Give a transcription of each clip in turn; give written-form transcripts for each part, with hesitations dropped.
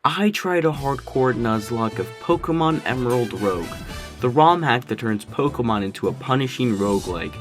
I tried a hardcore Nuzlocke of Pokémon Emerald Rogue, the ROM hack that turns Pokémon into a punishing roguelike.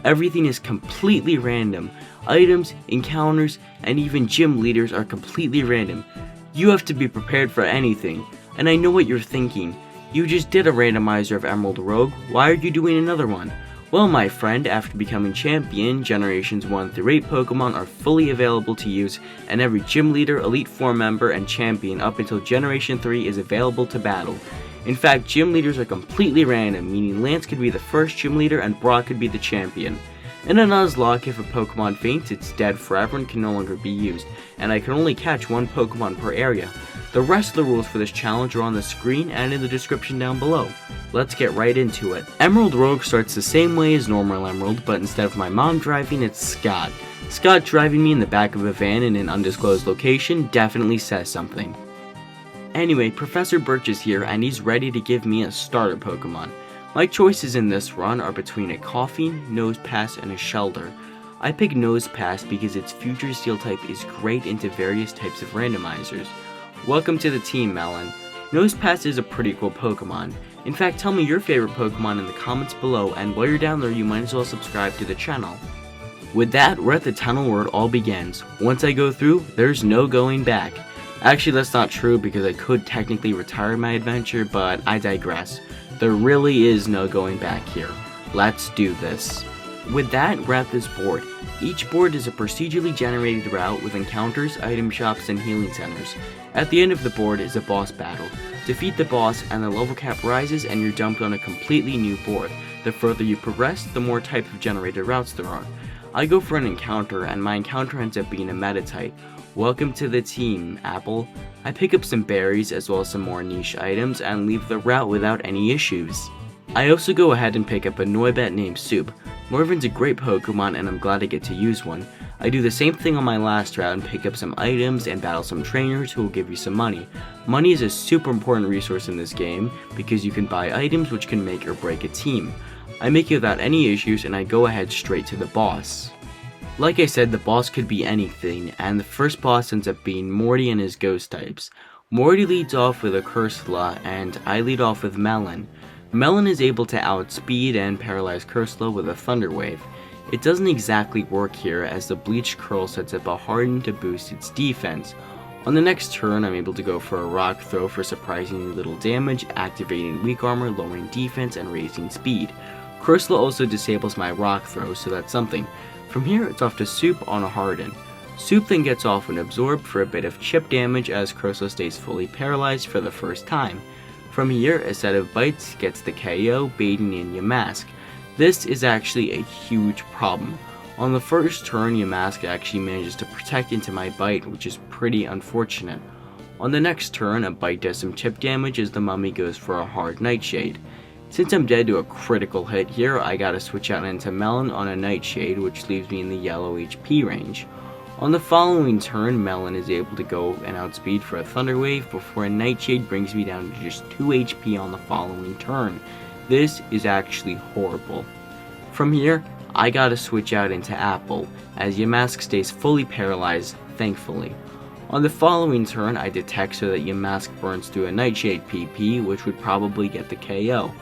Everything is completely random. Items, encounters, and even gym leaders are completely random. You have to be prepared for anything. And I know what you're thinking. You just did a randomizer of Emerald Rogue, why are you doing another one? Well, my friend, after becoming champion, Generations 1 through 8 Pokemon are fully available to use, and every Gym Leader, Elite Four member, and champion up until Generation 3 is available to battle. In fact, Gym Leaders are completely random, meaning Lance could be the first Gym Leader and Brock could be the champion. In a Nuzlocke, if a Pokemon faints, it's dead forever and can no longer be used, and I can only catch one Pokemon per area. The rest of the rules for this challenge are on the screen and in the description down below. Let's get right into it. Emerald Rogue starts the same way as normal Emerald, but instead of my mom driving, it's Scott. Scott driving me in the back of a van in an undisclosed location definitely says something. Anyway, Professor Birch is here and he's ready to give me a starter Pokemon. My choices in this run are between a Coughing, Nosepass, and a Shelter. I pick Nosepass because its Future Steel type is great into various types of randomizers. Welcome to the team, Melon. Nosepass is a pretty cool Pokemon. In fact, tell me your favorite Pokemon in the comments below, and while you're down there, you might as well subscribe to the channel. With that, we're at the tunnel where it all begins. Once I go through, there's no going back. Actually, that's not true because I could technically retire my adventure, but I digress. There really is no going back here. Let's do this. With that, we're at this board. Each board is a procedurally generated route with encounters, item shops, and healing centers. At the end of the board is a boss battle. Defeat the boss and the level cap rises and you're dumped on a completely new board. The further you progress, the more type of generated routes there are. I go for an encounter and my encounter ends up being a meta type. Welcome to the team, Apple. I pick up some berries as well as some more niche items and leave the route without any issues. I also go ahead and pick up a Noibat named Soup. Morven's a great Pokemon and I'm glad I get to use one. I do the same thing on my last route and pick up some items and battle some trainers who will give you some money. Money is a super important resource in this game because you can buy items which can make or break a team. I make it without any issues and I go ahead straight to the boss. Like I said, the boss could be anything, and the first boss ends up being Morty and his ghost types. Morty leads off with a Cursula and I lead off with Melon. Melon is able to outspeed and paralyze Cursula with a Thunder Wave. It doesn't exactly work here as the Bleach Curl sets up a Harden to boost its defense. On the next turn, I'm able to go for a Rock Throw for surprisingly little damage, activating weak armor, lowering defense, and raising speed. Cursula also disables my Rock Throw, so that's something. From here, it's off to Soup on a Harden. Soup then gets off and Absorb for a bit of chip damage as Cursula stays fully paralyzed for the first time. From here, a set of bites gets the KO, baiting in Yamask. This is actually a huge problem. On the first turn, Yamask actually manages to protect into my bite, which is pretty unfortunate. On the next turn, a bite does some chip damage as the Mummy goes for a hard Nightshade. Since I'm dead to a critical hit here, I gotta switch out into Melon on a Nightshade, which leaves me in the yellow HP range. On the following turn, Melon is able to go and outspeed for a Thunder Wave before a Nightshade brings me down to just 2 HP on the following turn. This is actually horrible. From here, I gotta switch out into Apple, as Yamask stays fully paralyzed, thankfully. On the following turn, I detect so that Yamask burns through a Nightshade PP, which would probably get the KO.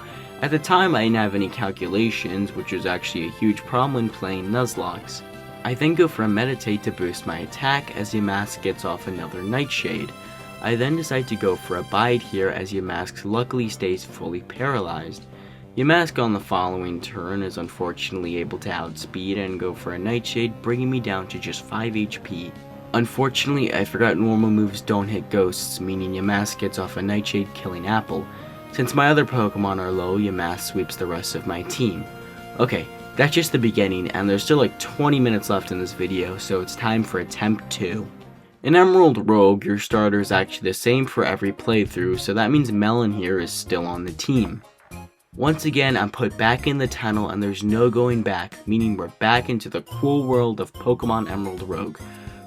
At the time, I didn't have any calculations, which was actually a huge problem when playing Nuzlocks. I then go for a Meditate to boost my attack as Yamask gets off another Nightshade. I then decide to go for a Bide here as Yamask luckily stays fully paralyzed. Yamask on the following turn is unfortunately able to outspeed and go for a Nightshade, bringing me down to just 5 HP. Unfortunately, I forgot normal moves don't hit ghosts, meaning Yamask gets off a Nightshade killing Apple. Since my other Pokemon are low, Yamask sweeps the rest of my team. Okay, that's just the beginning, and there's still like 20 minutes left in this video, so it's time for attempt 2. In Emerald Rogue, your starter is actually the same for every playthrough, so that means Melon here is still on the team. Once again, I'm put back in the tunnel and there's no going back, meaning we're back into the cool world of Pokemon Emerald Rogue.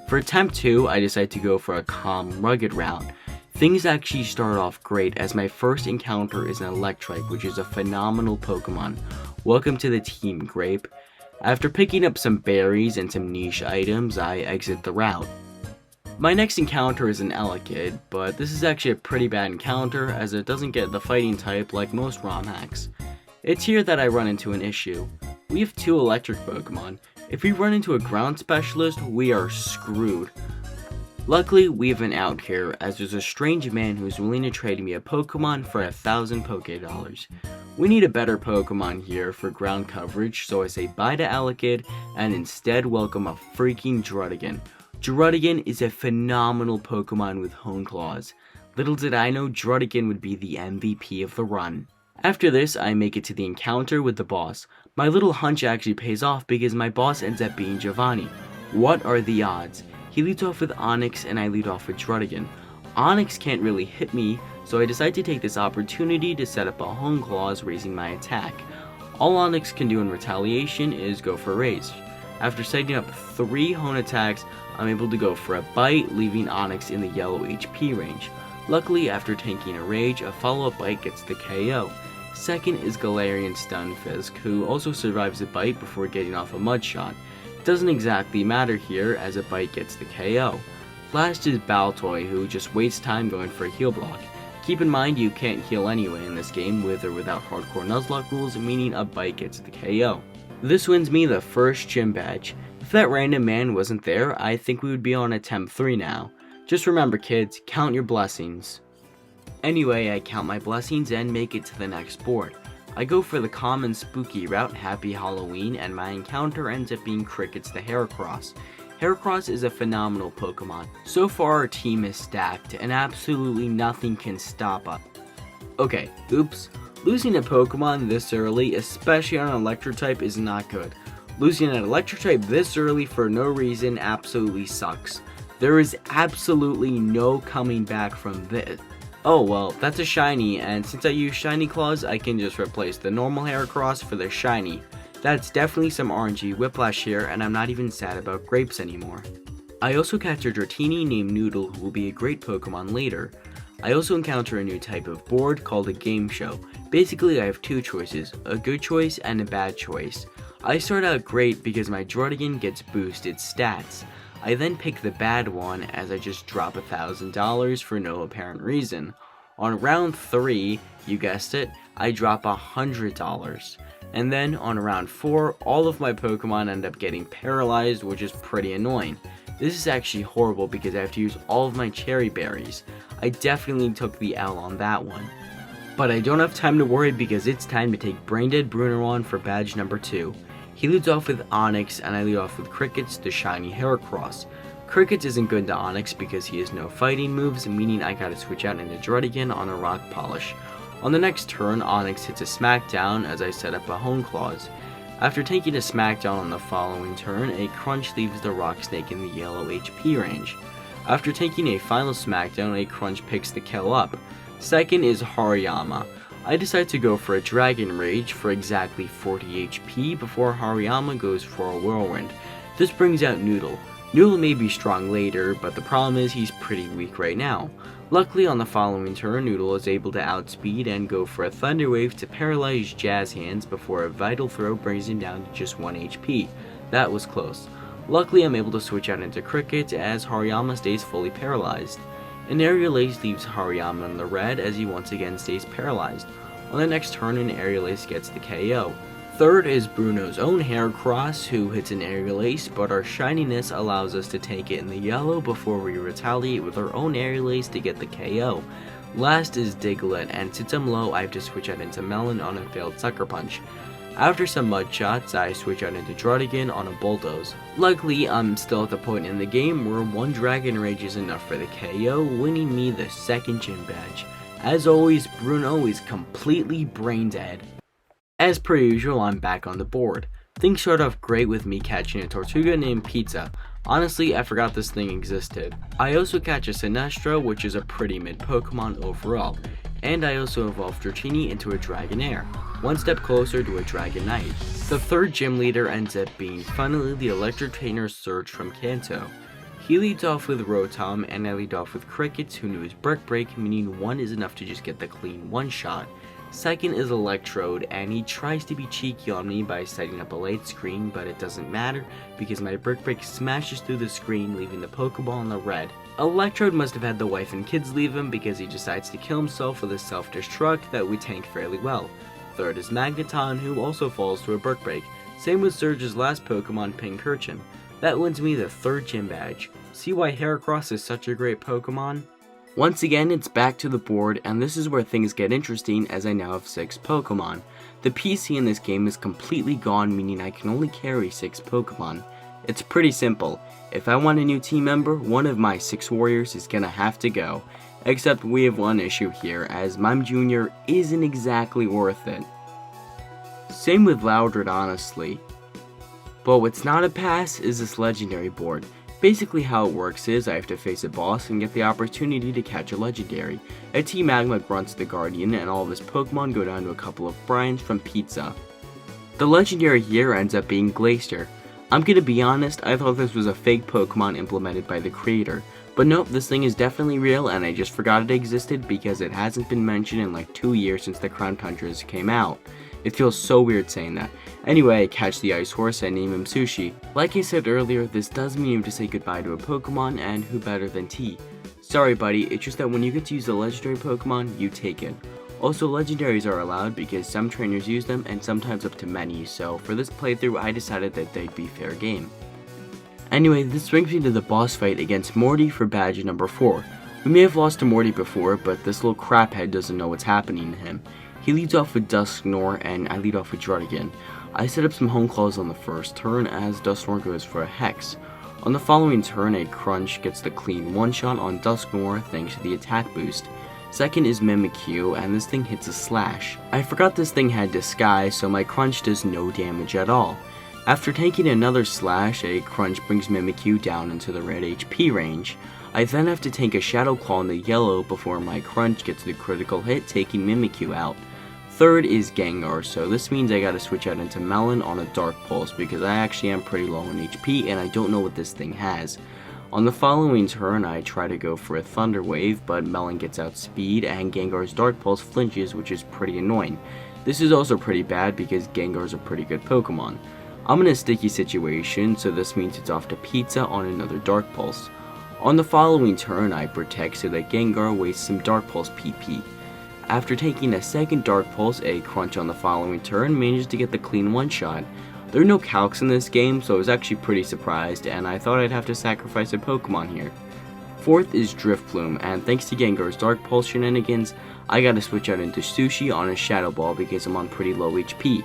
For attempt 2, I decide to go for a calm, rugged route. Things actually start off great as my first encounter is an Electrike, which is a phenomenal Pokemon. Welcome to the team, Grape. After picking up some berries and some niche items, I exit the route. My next encounter is an Elekid, but this is actually a pretty bad encounter as it doesn't get the fighting type like most ROM hacks. It's here that I run into an issue. We have 2 electric Pokemon. If we run into a ground specialist, we are screwed. Luckily, we have an out here, as there's a strange man who's willing to trade me a Pokemon for 1,000 Poké-Dollars. We need a better Pokemon here for ground coverage, so I say bye to Elekid and instead welcome a freaking Druddigon. Druddigon is a phenomenal Pokemon with Hone Claws. Little did I know Druddigon would be the MVP of the run. After this, I make it to the encounter with the boss. My little hunch actually pays off because my boss ends up being Giovanni. What are the odds? He leads off with Onix and I lead off with Druddigon. Onix can't really hit me, so I decide to take this opportunity to set up a Hone Claws, raising my attack. All Onix can do in retaliation is go for Rage. After setting up 3 Hone attacks, I'm able to go for a Bite, leaving Onix in the yellow HP range. Luckily, after tanking a Rage, a follow-up Bite gets the KO. Second is Galarian Stunfisk, who also survives a Bite before getting off a Mud Shot. Doesn't exactly matter here as a Bite gets the KO. Last is Baltoy, who just wastes time going for a heal block. Keep in mind you can't heal anyway in this game with or without hardcore Nuzlocke rules, meaning a Bite gets the KO. This wins me the first gym badge. If that random man wasn't there, I think we would be on attempt 3 now. Just remember kids, count your blessings. Anyway, I count my blessings and make it to the next board. I go for the common spooky route, Happy Halloween, and my encounter ends up being Crickets the Heracross. Heracross is a phenomenal Pokemon. So far our team is stacked, and absolutely nothing can stop us. Okay, oops. Losing a Pokemon this early, especially on an Electric type, is not good. Losing an Electric type this early for no reason absolutely sucks. There is absolutely no coming back from this. Oh well, that's a shiny, and since I use shiny claws, I can just replace the normal Heracross for the shiny. That's definitely some RNG whiplash here, and I'm not even sad about grapes anymore. I also catch a Dratini named Noodle who will be a great Pokemon later. I also encounter a new type of board called a game show. Basically I have 2 choices, a good choice and a bad choice. I start out great because my Druddigon gets boosted stats. I then pick the bad one as I just drop $1,000 for no apparent reason. On round 3, you guessed it, I drop $100. And then on round 4, all of my Pokemon end up getting paralyzed, which is pretty annoying. This is actually horrible because I have to use all of my cherry berries. I definitely took the L on that one. But I don't have time to worry because it's time to take Braindead Bruno on for badge number 2. He leads off with Onix and I lead off with Crickets, the shiny Heracross. Crickets isn't good to Onix because he has no fighting moves, meaning I gotta switch out into Druddigon on a Rock Polish. On the next turn, Onix hits a Smackdown as I set up a Hone Claws. After taking a Smackdown on the following turn, a Crunch leaves the Rock Snake in the yellow HP range. After taking a final Smackdown, a Crunch picks the kill up. Second is Hariyama. I decide to go for a Dragon Rage for exactly 40 HP before Hariyama goes for a Whirlwind. This brings out Noodle. Noodle may be strong later, but the problem is he's pretty weak right now. Luckily on the following turn, Noodle is able to outspeed and go for a Thunder Wave to paralyze Jazz Hands before a Vital Throw brings him down to just 1 HP. That was close. Luckily I'm able to switch out into Cricket as Hariyama stays fully paralyzed. An Aerial Ace leaves Hariyama in the red as he once again stays paralyzed. On the next turn, an Aerial Ace gets the KO. Third is Bruno's own Heracross, who hits an Aerial Ace, but our shininess allows us to take it in the yellow before we retaliate with our own Aerial Ace to get the KO. Last is Diglett, and since I'm low, I have to switch out into Melon on a failed Sucker Punch. After some Mud Shots, I switch out into Druddigon on a Bulldoze. Luckily, I'm still at the point in the game where 1 Dragon Rage is enough for the KO, winning me the second gym badge. As always, Bruno is completely brain dead. As per usual, I'm back on the board. Things start off great with me catching a Tortuga named Pizza. Honestly, I forgot this thing existed. I also catch a Sinestro, which is a pretty mid Pokemon overall. And I also evolve Dratini into a Dragonair, one step closer to a Dragonite. The third gym leader ends up being funnily the Electric Trainer Surge from Kanto. He leads off with Rotom and I lead off with Crickets, who knows Brick Break, meaning 1 is enough to just get the clean one-shot. Second is Electrode, and he tries to be cheeky on me by setting up a light screen, but it doesn't matter because my Brick Break smashes through the screen, leaving the Pokeball in the red. Electrode must have had the wife and kids leave him because he decides to kill himself with a self-destruct that we tank fairly well. Third is Magneton, who also falls to a Brick Break. Same with Surge's last Pokemon, Pincurchin. That wins me the third gym badge. See why Heracross is such a great Pokemon? Once again, it's back to the board, and this is where things get interesting as I now have 6 Pokemon. The PC in this game is completely gone, meaning I can only carry 6 Pokemon. It's pretty simple. If I want a new team member, one of my 6 warriors is gonna have to go. Except we have one issue here, as Mime Jr. isn't exactly worth it. Same with Loudred, honestly. But what's not a pass is this legendary board. Basically how it works is I have to face a boss and get the opportunity to catch a legendary. A Team Magma grunts the Guardian, and all of his Pokemon go down to a couple of Brians from Pizza. The legendary here ends up being Glacier. I'm gonna be honest, I thought this was a fake Pokemon implemented by the creator. But nope, this thing is definitely real, and I just forgot it existed because it hasn't been mentioned in like 2 years since the Crown Tundras came out. It feels so weird saying that. Anyway, I catch the Ice Horse and name him Sushi. Like I said earlier, this does mean you have to say goodbye to a Pokemon, and who better than T? Sorry buddy, it's just that when you get to use a legendary Pokemon, you take it. Also, legendaries are allowed because some trainers use them and sometimes up to many, so for this playthrough I decided that they'd be fair game. Anyway, this brings me to the boss fight against Morty for badge number 4. We may have lost to Morty before, but this little craphead doesn't know what's happening to him. He leads off with Dusknoir, and I lead off with Druddigon. I set up some Home Claws on the first turn as Dusknoir goes for a Hex. On the following turn, a Crunch gets the clean one-shot on Dusknoir thanks to the attack boost. Second is Mimikyu, and this thing hits a Slash. I forgot this thing had Disguise, so my Crunch does no damage at all. After taking another Slash, a Crunch brings Mimikyu down into the red HP range. I then have to take a Shadow Claw in the yellow before my Crunch gets the critical hit, taking Mimikyu out. Third is Gengar, so this means I gotta switch out into Melon on a Dark Pulse because I actually am pretty low in HP and I don't know what this thing has. On the following turn, I try to go for a Thunder Wave, but Melon gets outspeed and Gengar's Dark Pulse flinches, which is pretty annoying. This is also pretty bad because Gengar's a pretty good Pokemon. I'm in a sticky situation, so this means it's off to Pizza on another Dark Pulse. On the following turn, I protect so that Gengar wastes some Dark Pulse PP. After taking a second Dark Pulse, a Crunch on the following turn manages to get the clean one-shot. There are no calcs in this game, so I was actually pretty surprised, and I thought I'd have to sacrifice a Pokemon here. Fourth is Drifloon, and thanks to Gengar's Dark Pulse shenanigans, I gotta switch out into Sushi on a Shadow Ball because I'm on pretty low HP.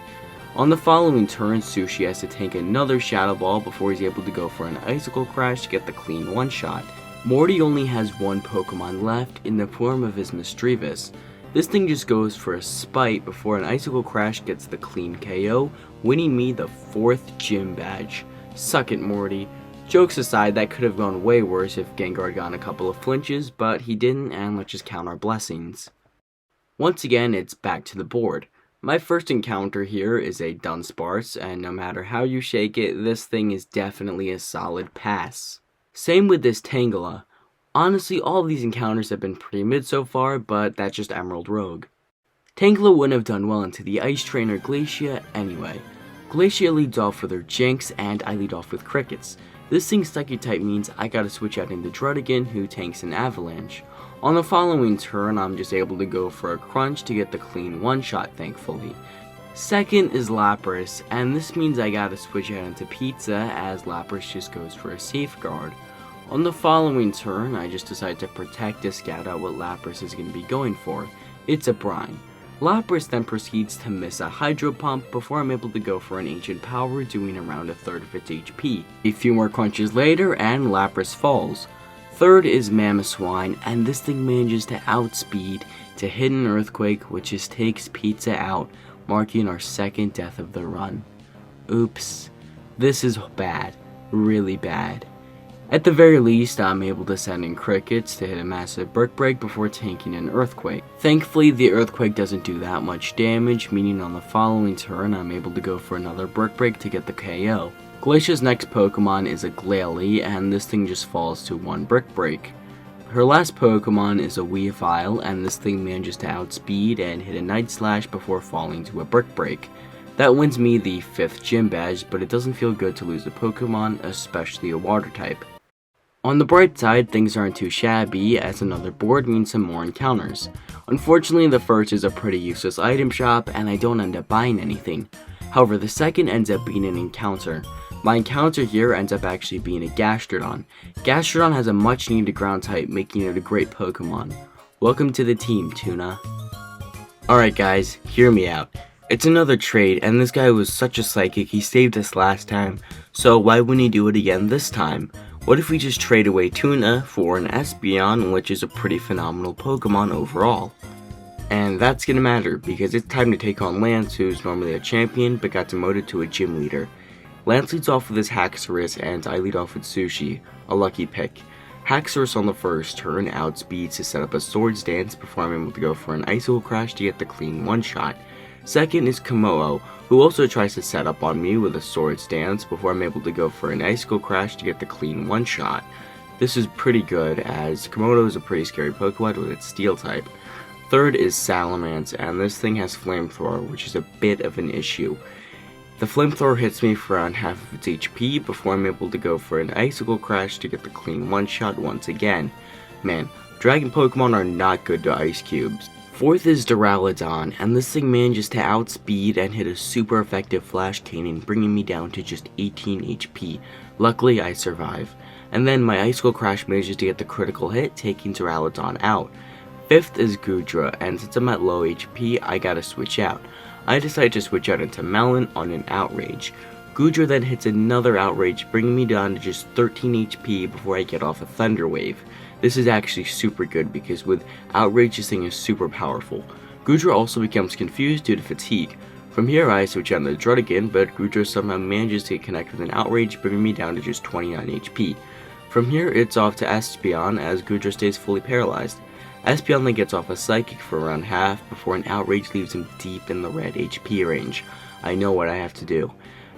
On the following turn, Sushi has to tank another Shadow Ball before he's able to go for an Icicle Crash to get the clean one-shot. Morty only has one Pokemon left in the form of his Misdreavus. This thing just goes for a Spite before an Icicle Crash gets the clean KO, winning me the 4th gym badge. Suck it, Morty. Jokes aside, that could have gone way worse if Gengar had gotten a couple of flinches, but he didn't, and let's just count our blessings. Once again, it's back to the board. My first encounter here is a Dunsparce, and no matter how you shake it, this thing is definitely a solid pass. Same with this Tangela. Honestly, all of these encounters have been pretty mid so far, but that's just Emerald Rogue. Tangela wouldn't have done well into the Ice Trainer Glacia anyway. Glacia leads off with her Jinx, and I lead off with Crickets. This thing's Psychic type means I gotta switch out into Druddigon, who tanks an Avalanche. On the following turn, I'm just able to go for a Crunch to get the clean one-shot, thankfully. Second is Lapras, and this means I gotta switch out into Pizza, as Lapras just goes for a Safeguard. On the following turn, I just decide to protect to scout out what Lapras is going to be going for. It's a Brine. Lapras then proceeds to miss a Hydro Pump before I'm able to go for an Ancient Power, doing around a third of its HP. A few more crunches later, and Lapras falls. Third is Mamoswine, and this thing manages to outspeed to hit an Earthquake, which just takes Pizza out, marking our 2nd death of the run. Oops. This is bad. Really bad. At the very least, I'm able to send in Crickets to hit a massive Brick Break before tanking an Earthquake. Thankfully, the Earthquake doesn't do that much damage, meaning on the following turn, I'm able to go for another Brick Break to get the KO. Glacia's next Pokemon is a Glalie, and this thing just falls to 1 Brick Break. Her last Pokemon is a Weavile, and this thing manages to outspeed and hit a Night Slash before falling to a Brick Break. That wins me the 5th gym badge, but it doesn't feel good to lose a Pokemon, especially a water type. On the bright side, things aren't too shabby, as another board means some more encounters. Unfortunately, the first is a pretty useless item shop, and I don't end up buying anything. However, the second ends up being an encounter. My encounter here ends up actually being a Gastrodon. Gastrodon has a much needed ground type, making it a great Pokemon. Welcome to the team, Tuna. Alright guys, hear me out. It's another trade, and this guy was such a psychic, he saved us last time, so why wouldn't he do it again this time? What if we just trade away Tuna for an Espeon, which is a pretty phenomenal Pokemon overall? And that's gonna matter, because it's time to take on Lance, who's normally a champion, but got demoted to a gym leader. Lance leads off with his Haxorus, and I lead off with Sushi, a lucky pick. Haxorus on the first turn outspeeds to set up a Swords Dance before I'm able to go for an Icicle Crash to get the clean one-shot. Second is Komodo, who also tries to set up on me with a Swords Dance before I'm able to go for an Icicle Crash to get the clean one-shot. This is pretty good, as Komodo is a pretty scary Pokemon with its Steel type. Third is Salamence, and this thing has Flamethrower, which is a bit of an issue. The Flamethrower hits me for around half of its HP before I'm able to go for an Icicle Crash to get the clean one-shot once again. Man, Dragon Pokemon are not good to Ice Cubes. Fourth is Duraludon, and this thing manages to outspeed and hit a super effective Flash Cannon, bringing me down to just 18 HP. Luckily, I survive. And then my Icicle Crash manages to get the critical hit, taking Duraludon out. Fifth is Goodra, and since I'm at low HP, I gotta switch out. I decide to switch out into Melon on an Outrage. Goodra then hits another Outrage, bringing me down to just 13 HP before I get off a Thunder Wave. This is actually super good because with Outrage this thing is super powerful. Goodra also becomes confused due to fatigue. From here I switch out into Druddigon, but Goodra somehow manages to connect with an Outrage, bringing me down to just 29 HP. From here it's off to Espeon as Goodra stays fully paralyzed. Espeon then gets off a Psychic for around half before an Outrage leaves him deep in the red HP range. I know what I have to do.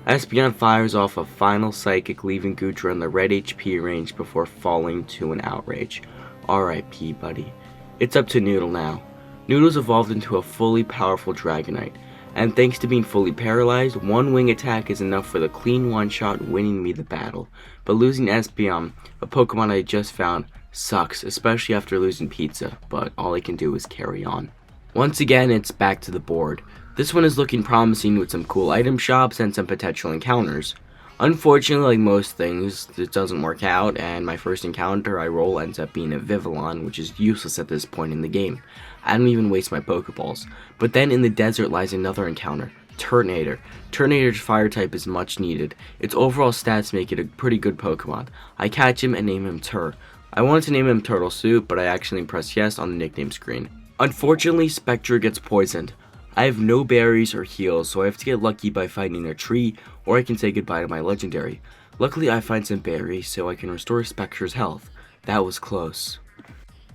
Espeon fires off a final Psychic, leaving Goodra in the red HP range before falling to an Outrage. RIP, buddy. It's up to Noodle now. Noodle's evolved into a fully powerful Dragonite, and thanks to being fully paralyzed, one wing attack is enough for the clean one-shot, winning me the battle. But losing Espeon, a Pokemon I just found, sucks, especially after losing Pizza, but all I can do is carry on. Once again, it's back to the board. This one is looking promising with some cool item shops and some potential encounters. Unfortunately, like most things, it doesn't work out, and my first encounter I roll ends up being a Vivillon, which is useless at this point in the game. I don't even waste my Pokeballs. But then in the desert lies another encounter, Turtonator. Turtonator's fire type is much needed. Its overall stats make it a pretty good Pokemon. I catch him and name him Tur. I wanted to name him Turtle Soup, but I accidentally pressed yes on the nickname screen. Unfortunately, Spectre gets poisoned. I have no berries or heals, so I have to get lucky by finding a tree, or I can say goodbye to my legendary. Luckily, I find some berries, so I can restore Spectre's health. That was close.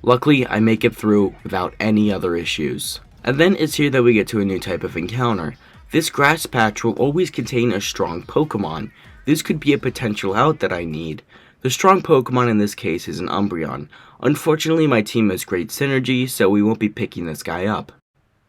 Luckily, I make it through without any other issues. And then it's here that we get to a new type of encounter. This grass patch will always contain a strong Pokemon. This could be a potential out that I need. The strong Pokemon in this case is an Umbreon. Unfortunately, my team has great synergy, so we won't be picking this guy up.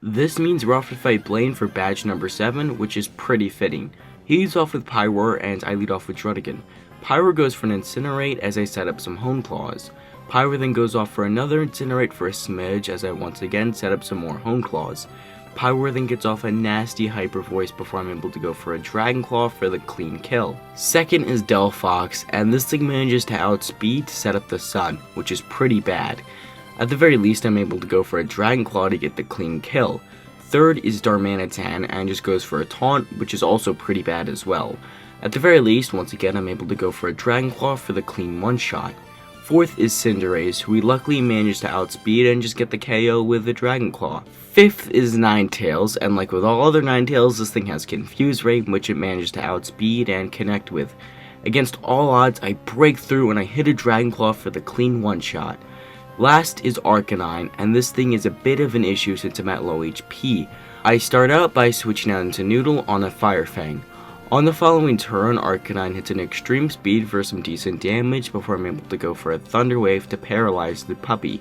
This means we're off to fight Blaine for badge number 7, which is pretty fitting. He leads off with Pyroar, and I lead off with Druddigon. Pyroar goes for an Incinerate as I set up some Hone Claws. Pyroar then goes off for another Incinerate for a smidge as I once again set up some more Hone Claws. Pyroar then gets off a nasty Hyper Voice before I'm able to go for a Dragon Claw for the clean kill. Second is Delphox, and this thing manages to outspeed to set up the Sun, which is pretty bad. At the very least, I'm able to go for a Dragon Claw to get the clean kill. Third is Darmanitan, and just goes for a Taunt, which is also pretty bad as well. At the very least, once again, I'm able to go for a Dragon Claw for the clean one-shot. Fourth is Cinderace, who we luckily managed to outspeed and just get the KO with the Dragon Claw. Fifth is Ninetales, and like with all other Ninetales, this thing has Confuse Ray, which it managed to outspeed and connect with. Against all odds, I break through and I hit a Dragon Claw for the clean one-shot. Last is Arcanine, and this thing is a bit of an issue since I'm at low HP. I start out by switching out into Noodle on a Fire Fang. On the following turn, Arcanine hits an extreme speed for some decent damage before I'm able to go for a Thunder Wave to paralyze the puppy.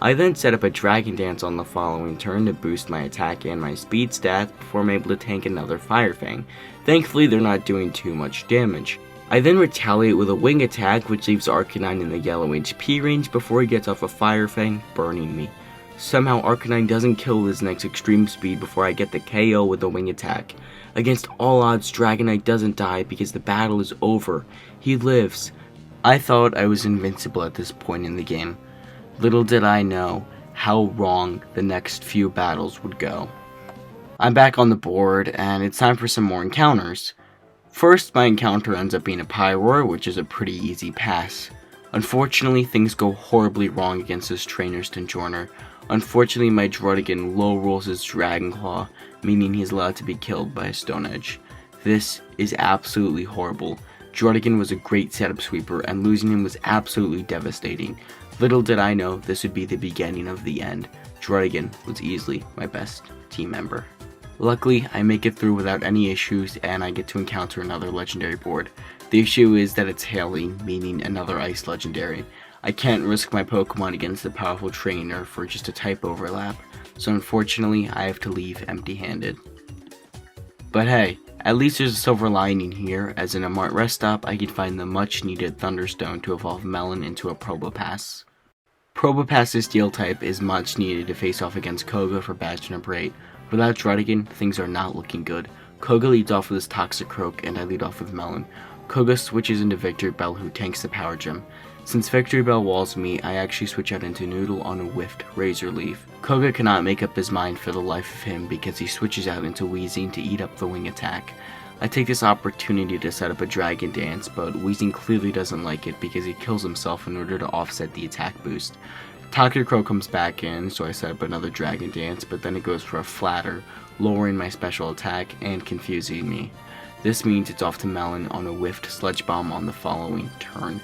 I then set up a Dragon Dance on the following turn to boost my attack and my speed stats before I'm able to tank another Fire Fang. Thankfully, they're not doing too much damage. I then retaliate with a Wing Attack, which leaves Arcanine in the yellow HP range before he gets off a Fire Fang, burning me. Somehow Arcanine doesn't kill his next extreme speed before I get the KO with the Wing Attack. Against all odds, Dragonite doesn't die because the battle is over. He lives. I thought I was invincible at this point in the game. Little did I know how wrong the next few battles would go. I'm back on the board, and it's time for some more encounters. First, my encounter ends up being a Pyroar, which is a pretty easy pass. Unfortunately, things go horribly wrong against this trainer's Stinjorner. Unfortunately, my Druddigon low rolls his Dragon Claw, meaning he's allowed to be killed by a Stone Edge. This is absolutely horrible. Druddigon was a great setup sweeper, and losing him was absolutely devastating. Little did I know this would be the beginning of the end. Druddigon was easily my best team member. Luckily, I make it through without any issues, and I get to encounter another legendary board. The issue is that it's hailing, meaning another ice legendary. I can't risk my Pokemon against a powerful trainer for just a type overlap, so unfortunately I have to leave empty-handed. But hey, at least there's a silver lining here, as in a Mart rest stop I can find the much needed Thunderstone to evolve Melon into a Probopass. Probopass's Steel type is much needed to face off against Koga for Badge number 8. Without Druddigon, things are not looking good. Koga leads off with his Toxicroak and I lead off with Melon. Koga switches into Victreebel, who tanks the Power Gem. Since Victreebel walls me, I actually switch out into Noodle on a whiffed Razor Leaf. Koga cannot make up his mind for the life of him because he switches out into Weezing to eat up the Wing Attack. I take this opportunity to set up a Dragon Dance, but Weezing clearly doesn't like it because he kills himself in order to offset the attack boost. Toxicroak comes back in, so I set up another Dragon Dance, but then it goes for a Flatter, lowering my special attack and confusing me. This means it's off to Melon on a whiffed Sludge Bomb on the following turn.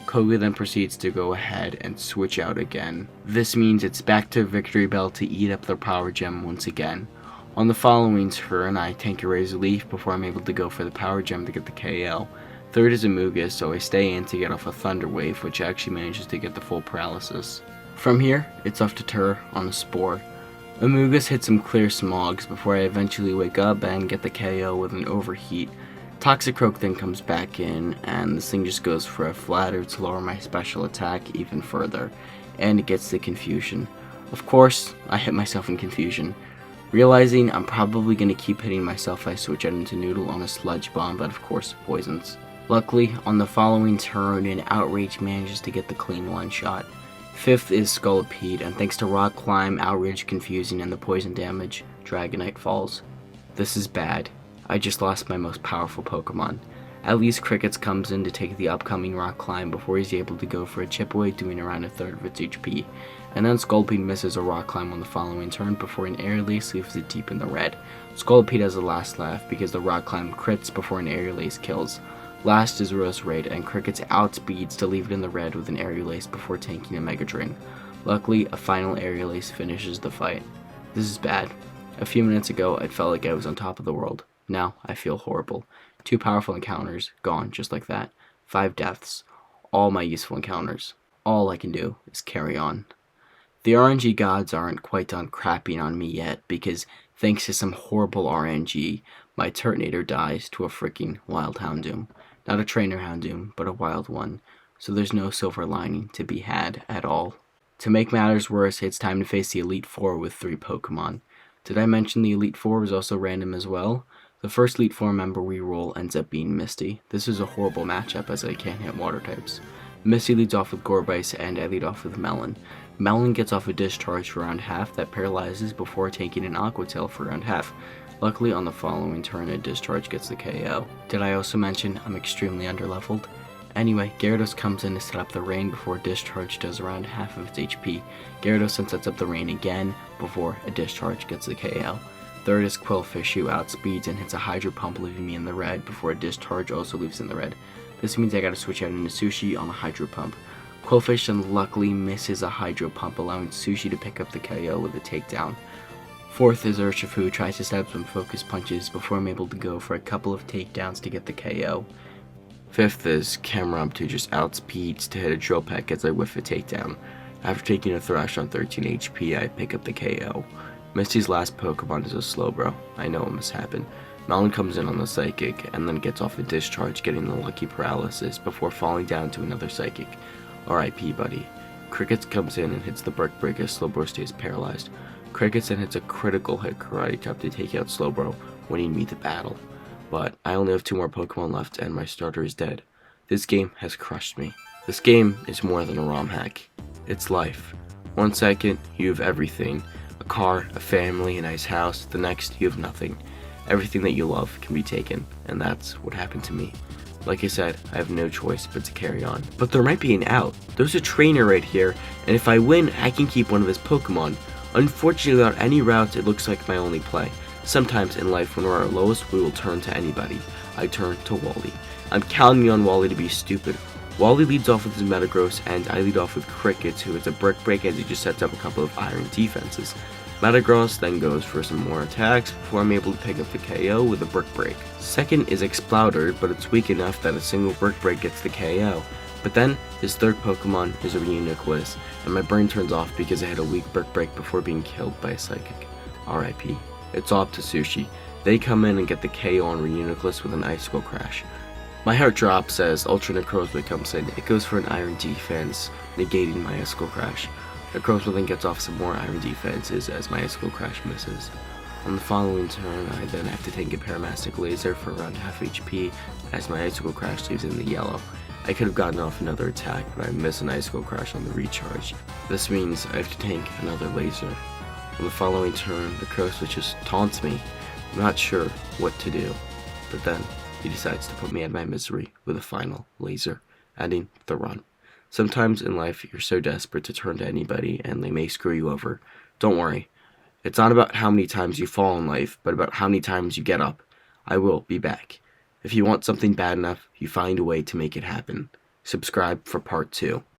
Koga then proceeds to go ahead and switch out again. This means it's back to Victreebel to eat up their Power Gem once again. On the following turn, I tank a Razor Leaf before I'm able to go for the Power Gem to get the KO. Third is Amogus, so I stay in to get off a Thunder Wave, which actually manages to get the full paralysis. From here, it's off to Tur on a Spore. Amogus hits some clear smogs before I eventually wake up and get the KO with an Overheat. Toxicroak then comes back in, and this thing just goes for a Flatter to lower my special attack even further, and it gets the Confusion. Of course, I hit myself in Confusion. Realizing I'm probably going to keep hitting myself, I switch out into Noodle on a Sludge Bomb, but of course poisons. Luckily, on the following turn, an Outrage manages to get the clean one-shot. Fifth is Scolipede, and thanks to Rock Climb, Outrage, Confusing, and the poison damage, Dragonite falls. This is bad. I just lost my most powerful Pokemon. At least Crickets comes in to take the upcoming Rock Climb before he's able to go for a Chip Away, doing around a third of its HP. And then Scolipede misses a Rock Climb on the following turn before an Aerial Ace leaves it deep in the red. Scolipede has the last laugh because the Rock Climb crits before an Aerial Ace kills. Last is Roserade, and Crickets outspeeds to leave it in the red with an Aerial Ace before tanking a Mega Drain. Luckily, a final Aerial Ace finishes the fight. This is bad. A few minutes ago, I felt like I was on top of the world. Now, I feel horrible. 2 powerful encounters, gone just like that. 5 deaths. All my useful encounters. All I can do is carry on. The RNG gods aren't quite done crapping on me yet, because thanks to some horrible RNG, my Turtonator dies to a freaking wild Houndoom. Not a trainer Houndoom, but a wild one, so there's no silver lining to be had at all. To make matters worse, it's time to face the Elite Four with 3 Pokemon. Did I mention the Elite Four was also random as well? The first Elite Four member we roll ends up being Misty. This is a horrible matchup as I can't hit water types. Misty leads off with Gourbice and I lead off with Melon. Melon gets off a Discharge for around half that paralyzes before taking an Aqua Tail for around half. Luckily, on the following turn, a Discharge gets the KO. Did I also mention I'm extremely underleveled? Anyway, Gyarados comes in to set up the Rain before Discharge does around half of its HP. Gyarados then sets up the Rain again before a Discharge gets the KO. Third is Quillfish, who outspeeds and hits a Hydro Pump, leaving me in the red before a Discharge also leaves in the red. This means I gotta switch out into Sushi on a Hydro Pump. Quillfish then luckily misses a Hydro Pump, allowing Sushi to pick up the KO with a takedown. Fourth is Urshifu tries to stab some focus punches before I'm able to go for a couple of takedowns to get the KO. Fifth is Camerupt, who just outspeeds to hit a drill peck as I whiff a takedown. After taking a thrash on 13 HP, I pick up the KO. Misty's last Pokemon is a Slowbro. I know what must happen. Melon comes in on the Psychic, and then gets off the discharge, getting the lucky paralysis before falling down to another Psychic. RIP, buddy. Crickets comes in and hits the Brick Break as Slowbro stays paralyzed. Crickets then hits a critical hit Karate Chop to take out Slowbro, winning me the battle. But I only have 2 more Pokemon left and my starter is dead. This game has crushed me. This game is more than a ROM hack. It's life. 1 second, you have everything. A car, a family, a nice house. The next, you have nothing. Everything that you love can be taken, and that's what happened to me. Like I said, I have no choice but to carry on. But there might be an out. There's a trainer right here, and if I win, I can keep one of his Pokemon. Unfortunately, without any routes, it looks like my only play. Sometimes in life, when we're at our lowest, we will turn to anybody. I turn to Wally. I'm counting on Wally to be stupid. Wally leads off with his Metagross, and I lead off with Crickets, who is a Brick Break as he just sets up a couple of Iron defenses. Metagross then goes for some more attacks before I'm able to pick up the KO with a Brick Break. Second is Explouder, but it's weak enough that a single Brick Break gets the KO. But then, his third Pokemon is a Reuniclus, and my brain turns off because I had a weak Brick Break before being killed by a Psychic. RIP. It's all up to Sushi. They come in and get the KO on Reuniclus with an Icicle Crash. My heart drops as Ultra Necrozma comes in. It goes for an Iron defense, negating my Icicle Crash. Necrozma then gets off some more Iron defenses as my Icicle Crash misses. On the following turn, I then have to take a Paramastic Laser for around half HP as my Icicle Crash leaves in the yellow. I could have gotten off another attack, but I miss an Icicle Crash on the recharge. This means I have to tank another Laser. On the following turn, Necrozma just taunts me. I'm not sure what to do, but then he decides to put me out of my misery with a final Laser, ending the run. Sometimes in life, you're so desperate to turn to anybody, and they may screw you over. Don't worry. It's not about how many times you fall in life, but about how many times you get up. I will be back. If you want something bad enough, you find a way to make it happen. Subscribe for part 2.